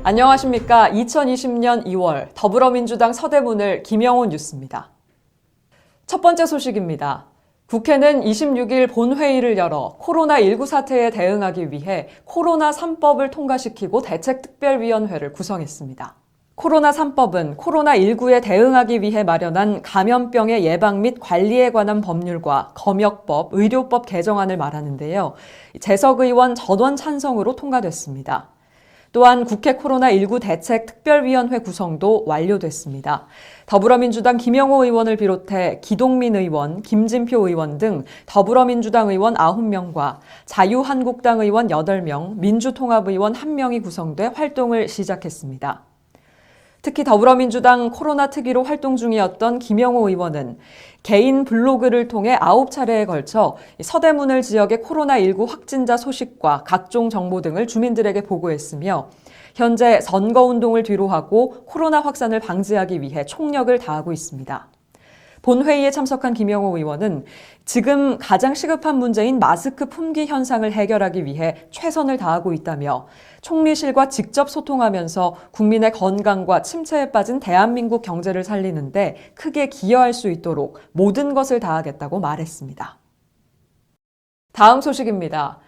안녕하십니까. 2020년 2월 더불어민주당 서대문을 김영호 뉴스입니다. 첫 번째 소식입니다. 국회는 26일 본회의를 열어 코로나19 사태에 대응하기 위해 코로나 3법을 통과시키고 대책특별위원회를 구성했습니다. 코로나 3법은 코로나19에 대응하기 위해 마련한 감염병의 예방 및 관리에 관한 법률과 검역법, 의료법 개정안을 말하는데요. 재석 의원 전원 찬성으로 통과됐습니다. 또한 국회 코로나19 대책특별위원회 구성도 완료됐습니다. 더불어민주당 김영호 의원을 비롯해 기동민 의원, 김진표 의원 등 더불어민주당 의원 9명과 자유한국당 의원 8명, 민주통합의원 1명이 구성돼 활동을 시작했습니다. 특히 더불어민주당 코로나 특위로 활동 중이었던 김영호 의원은 개인 블로그를 통해 9차례에 걸쳐 서대문을 지역의 코로나19 확진자 소식과 각종 정보 등을 주민들에게 보고했으며 현재 선거운동을 뒤로하고 코로나 확산을 방지하기 위해 총력을 다하고 있습니다. 본회의에 참석한 김영호 의원은 지금 가장 시급한 문제인 마스크 품귀 현상을 해결하기 위해 최선을 다하고 있다며 총리실과 직접 소통하면서 국민의 건강과 침체에 빠진 대한민국 경제를 살리는데 크게 기여할 수 있도록 모든 것을 다하겠다고 말했습니다. 다음 소식입니다.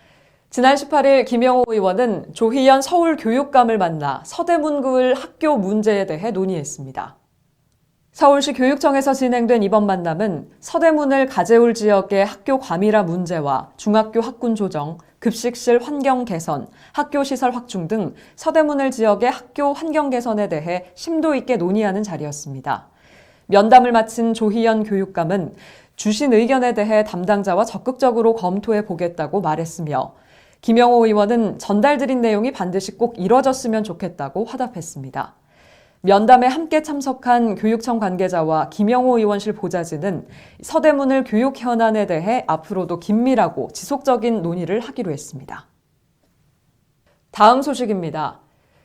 지난 18일 김영호 의원은 조희연 서울교육감을 만나 서대문구의 학교 문제에 대해 논의했습니다. 서울시 교육청에서 진행된 이번 만남은 서대문을 가재울 지역의 학교 과밀화 문제와 중학교 학군 조정, 급식실 환경 개선, 학교 시설 확충 등 서대문을 지역의 학교 환경 개선에 대해 심도 있게 논의하는 자리였습니다. 면담을 마친 조희연 교육감은 주신 의견에 대해 담당자와 적극적으로 검토해 보겠다고 말했으며 김영호 의원은 전달드린 내용이 반드시 꼭 이뤄졌으면 좋겠다고 화답했습니다. 면담에 함께 참석한 교육청 관계자와 김영호 의원실 보좌진은 서대문을 교육 현안에 대해 앞으로도 긴밀하고 지속적인 논의를 하기로 했습니다. 다음 소식입니다.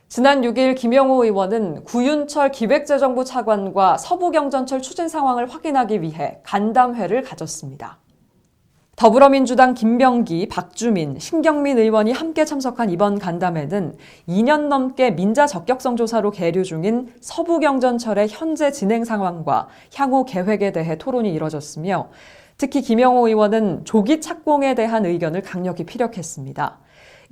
지난 6일 김영호 의원은 구윤철 기획재정부 차관과 서부경전철 추진 상황을 확인하기 위해 간담회를 가졌습니다. 더불어민주당 김병기, 박주민, 신경민 의원이 함께 참석한 이번 간담회는 2년 넘게 민자 적격성 조사로 계류 중인 서부경전철의 현재 진행 상황과 향후 계획에 대해 토론이 이뤄졌으며 특히 김영호 의원은 조기 착공에 대한 의견을 강력히 피력했습니다.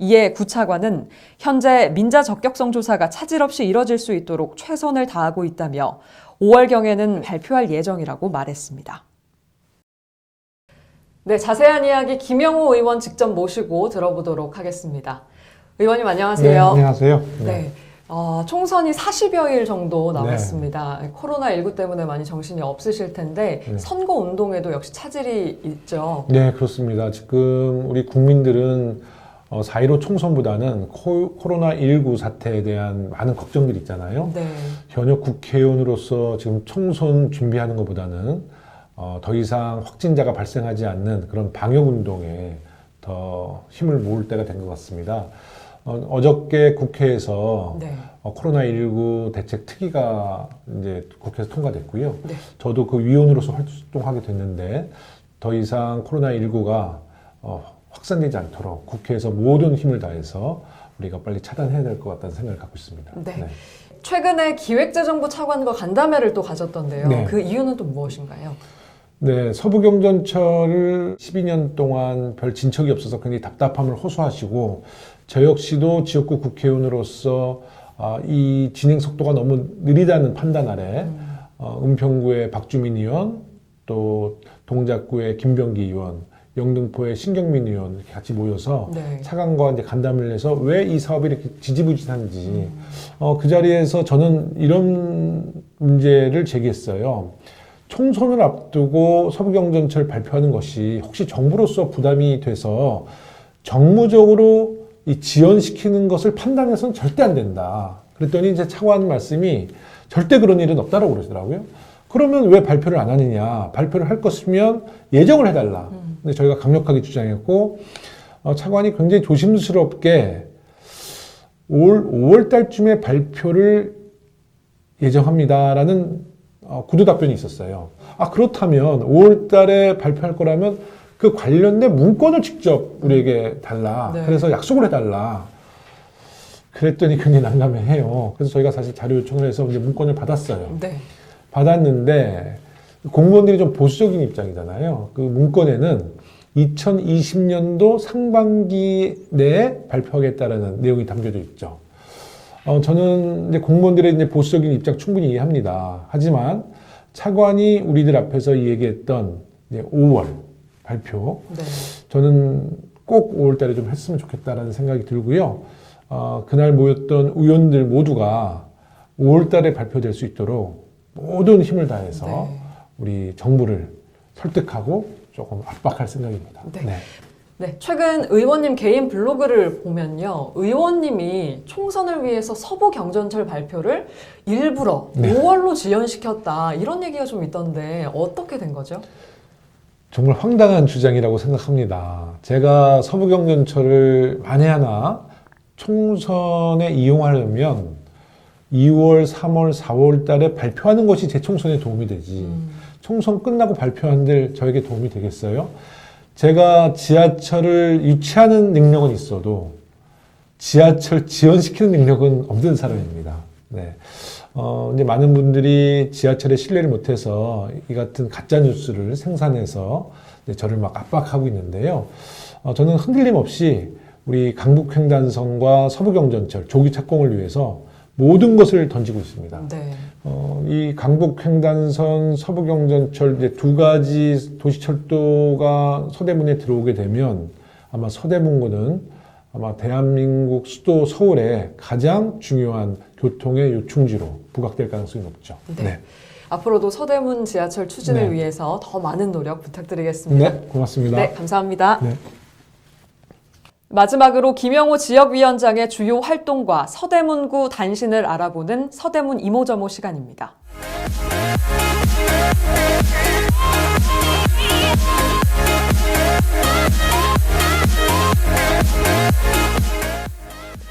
이에 구 차관은 현재 민자 적격성 조사가 차질 없이 이뤄질 수 있도록 최선을 다하고 있다며 5월경에는 발표할 예정이라고 말했습니다. 네, 자세한 이야기 김영호 의원 직접 모시고 들어보도록 하겠습니다. 의원님 안녕하세요. 네, 안녕하세요. 네. 총선이 40여일 정도 남았습니다. 네. 코로나19 때문에 많이 정신이 없으실 텐데 선거 운동에도 역시 차질이 있죠. 네, 그렇습니다. 지금 우리 국민들은 4.15 총선보다는 코로나19 사태에 대한 많은 걱정들이 있잖아요. 네. 현역 국회의원으로서 지금 총선 준비하는 것보다는 더 이상 확진자가 발생하지 않는 그런 방역운동에 더 힘을 모을 때가 된 것 같습니다. 어저께 국회에서 네. 코로나19 대책 특위가 이제 국회에서 통과됐고요. 네. 저도 그 위원으로서 활동하게 됐는데 더 이상 코로나19가 확산되지 않도록 국회에서 모든 힘을 다해서 우리가 빨리 차단해야 될 것 같다는 생각을 갖고 있습니다. 네. 네. 최근에 기획재정부 차관과 간담회를 또 가졌던데요. 네. 그 이유는 또 무엇인가요? 네, 서부경전철을 12년 동안 별 진척이 없어서 굉장히 답답함을 호소하시고 저 역시도 지역구 국회의원으로서 이 진행 속도가 너무 느리다는 판단 아래 은평구의 박주민 의원, 또 동작구의 김병기 의원, 영등포의 신경민 의원 이렇게 같이 모여서 네. 차관과 이제 간담회를 해서 왜 이 사업이 이렇게 지지부진한지 그 자리에서 저는 이런 문제를 제기했어요. 총선을 앞두고 서부경전철 발표하는 것이 혹시 정부로서 부담이 돼서 정무적으로 이 지연시키는 것을 판단해서는 절대 안 된다. 그랬더니 이제 차관 말씀이 절대 그런 일은 없다라고 그러시더라고요. 그러면 왜 발표를 안 하느냐? 발표를 할 것이면 예정을 해달라. 근데 저희가 강력하게 주장했고 차관이 굉장히 조심스럽게 올 5월 달쯤에 발표를 예정합니다라는 구두 답변이 있었어요. 그렇다면 5월 달에 발표할 거라면 그 관련된 문건을 직접 우리에게 달라. 네. 그래서 약속을 해달라. 그랬더니 굉장히 난감해해요. 그래서 저희가 사실 자료 요청을 해서 이제 문건을 받았어요. 네. 받았는데 공무원들이 좀 보수적인 입장이잖아요. 그 문건에는 2020년도 상반기 내에 발표하겠다라는 내용이 담겨져 있죠. 저는 이제 공무원들의 이제 보수적인 입장 충분히 이해합니다. 하지만 차관이 우리들 앞에서 얘기했던 이제 5월 발표, 네. 저는 꼭 5월 달에 좀 했으면 좋겠다라는 생각이 들고요. 그날 모였던 의원들 모두가 5월 달에 발표될 수 있도록 모든 힘을 다해서 네. 우리 정부를 설득하고 조금 압박할 생각입니다. 네. 네, 최근 의원님 개인 블로그를 보면요. 의원님이 총선을 위해서 서부 경전철 발표를 일부러 네. 5월로 지연시켰다. 이런 얘기가 좀 있던데 어떻게 된 거죠? 정말 황당한 주장이라고 생각합니다. 제가 서부경전철을 만에 하나 총선에 이용하려면 2월, 3월, 4월 달에 발표하는 것이 제 총선에 도움이 되지. 총선 끝나고 발표하는데 저에게 도움이 되겠어요? 제가 지하철을 유치하는 능력은 있어도 지하철 지연시키는 능력은 없는 사람입니다. 네. 이제 많은 분들이 지하철에 신뢰를 못해서 이 같은 가짜 뉴스를 생산해서 이제 저를 막 압박하고 있는데요. 저는 흔들림 없이 우리 강북횡단선과 서부경전철 조기 착공을 위해서 모든 것을 던지고 있습니다. 네. 이 강북횡단선, 서부경전철 이제 두 가지 도시철도가 서대문에 들어오게 되면 아마 서대문구는 아마 대한민국 수도 서울의 가장 중요한 교통의 요충지로 부각될 가능성이 높죠. 네. 앞으로도 서대문 지하철 추진을 네. 위해서 더 많은 노력 부탁드리겠습니다. 네, 고맙습니다. 네, 감사합니다. 네. 마지막으로 김영호 지역위원장의 주요 활동과 서대문구 단신을 알아보는 서대문 이모저모 시간입니다.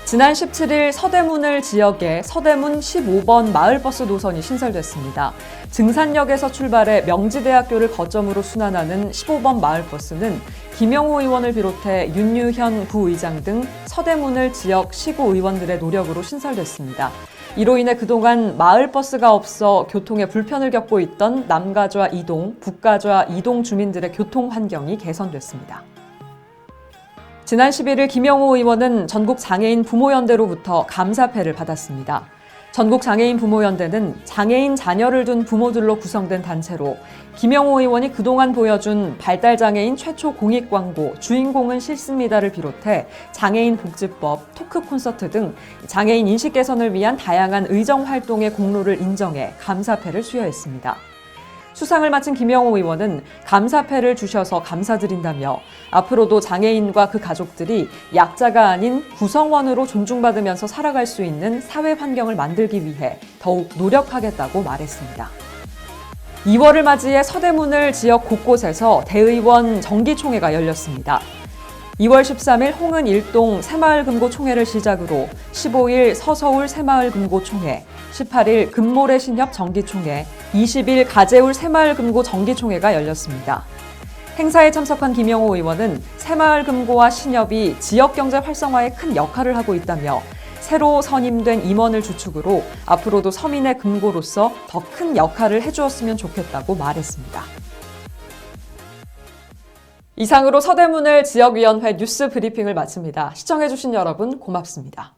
지난 17일 서대문을 지역에 서대문 15번 마을버스 노선이 신설됐습니다. 증산역에서 출발해 명지대학교를 거점으로 순환하는 15번 마을버스는 김영호 의원을 비롯해 윤유현 부의장 등 서대문을 지역 시구 의원들의 노력으로 신설됐습니다. 이로 인해 그동안 마을버스가 없어 교통에 불편을 겪고 있던 남가좌 이동, 북가좌 이동 주민들의 교통 환경이 개선됐습니다. 지난 11일 김영호 의원은 전국장애인 부모연대로부터 감사패를 받았습니다. 전국장애인 부모연대는 장애인 자녀를 둔 부모들로 구성된 단체로 김영호 의원이 그동안 보여준 발달장애인 최초 공익광고 주인공은 싫습니다를 비롯해 장애인 복지법, 토크 콘서트 등 장애인 인식 개선을 위한 다양한 의정 활동의 공로를 인정해 감사패를 수여했습니다. 수상을 마친 김영호 의원은 감사패를 주셔서 감사드린다며 앞으로도 장애인과 그 가족들이 약자가 아닌 구성원으로 존중받으면서 살아갈 수 있는 사회 환경을 만들기 위해 더욱 노력하겠다고 말했습니다. 2월을 맞이해 서대문을 지역 곳곳에서 대의원 정기총회가 열렸습니다. 2월 13일 홍은 일동 새마을금고총회를 시작으로 15일 서서울 새마을금고총회, 18일 금모래 신협 정기총회, 20일 가재울 새마을금고 정기총회가 열렸습니다. 행사에 참석한 김영호 의원은 새마을금고와 신협이 지역경제 활성화에 큰 역할을 하고 있다며 새로 선임된 임원을 주축으로 앞으로도 서민의 금고로서 더 큰 역할을 해주었으면 좋겠다고 말했습니다. 이상으로 서대문을 지역위원회 뉴스 브리핑을 마칩니다. 시청해주신 여러분 고맙습니다.